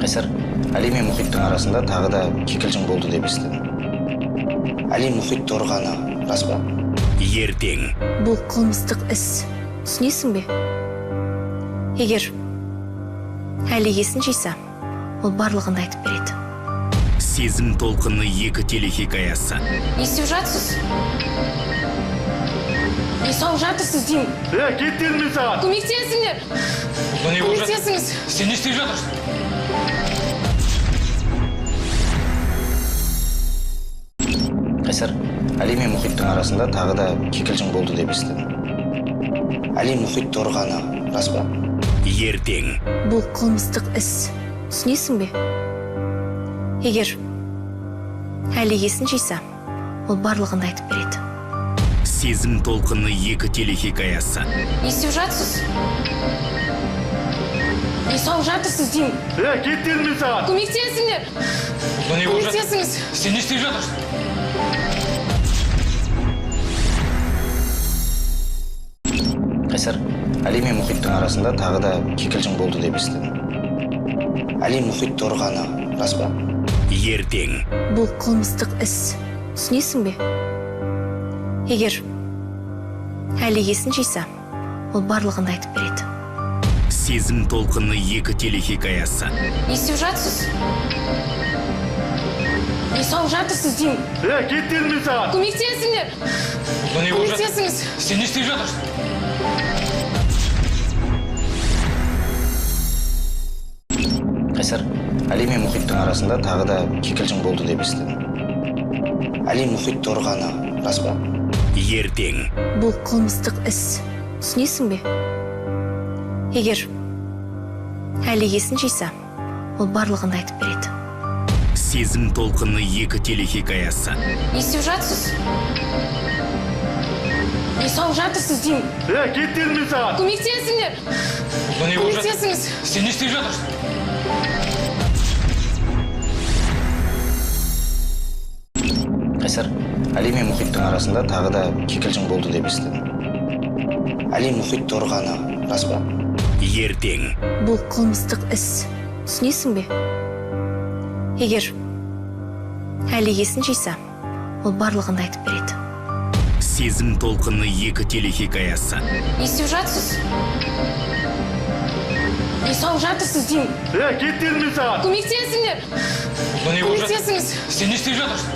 Қайсар, Али мен Мұхиттың арасында тағы да кикілжің болды деп естідім. Али Мұхитты ұрғаны рас па? Ертең. Бұл қылмыстық іс. Түсінесің бе? Егер Али есін жиса, ол барлығын айтып береді. Сезім толқыны 2 телехикаясы. Не істеп жатсыз? Не сауып жатырсыз деймін. Кет дедім мен саған. Көмектесіңдер. Көмектесіңіз. Сен не істеп жатырсың? Қайсар, Али мен Мұхиттың арасында тағы да кикілжің болды деп естідім. Али Мұхитты ұрғаны рас па? Ертең. Бұл қылмыстық іс. Түсінесің бе? Егер Али есін жиса, ол барлығын айтып береді. Сезім толқыны 2 телехикаясы. Не істеп жатсыз? Не сауып жатырсыз деймін. Кет дедім мен саған. Көмектесіңдер. Көмектесіңіз. Сен не істеп жатырсың? Қайсар, Али мен Мұхиттың арасында тағы да кикілжің болды деп естідім. Али Мұхитты ұрғаны рас па? Ертең. Бұл қылмыстық іс. Түсінесің бе? Егер Али есін жиса, ол барлығын айтып береді. Сезім толқыны 2 телехикаясы. Не істеп жатсыз? Не сауып жатырсыз деймін. Кет дедім мен саған. Көмектесіңдер. Көмектесіңіз. Сен не істеп жатырсың? Қайсар, Али мен Мұхиттың арасында тағы да кикілжің болды деп естідім. Али Мұхитты ұрғаны рас па? Ертең. Бұл қылмыстық іс. Түсінесің бе? Егер Али есін жиса, ол барлығын айтып береді. Сезім толқыны 2 телехикаясы. Не істеп жатсыз? Не сауып жатырсыз деймін. Кет дедім мен саған. Көмектесіңдер. Көмектесіңіз. Сен не істеп жатырсың? Қайсар, Али мен Мұхиттың арасында тағы да кикілжің болды деп естідім. Али Мұхитты ұрғаны рас па? Ертең. Бұл қылмыстық іс. Түсінесің бе? Егер Али есін жиса, ол барлығын айтып береді. Сезім толқыны 2 телехикаясы. Не істеп жатсыз? Не сауып жатырсыз деймін. Кет дедім мен саған. Көмектесіңдер. Көмектесіңіз. Сен не істеп жатырсың?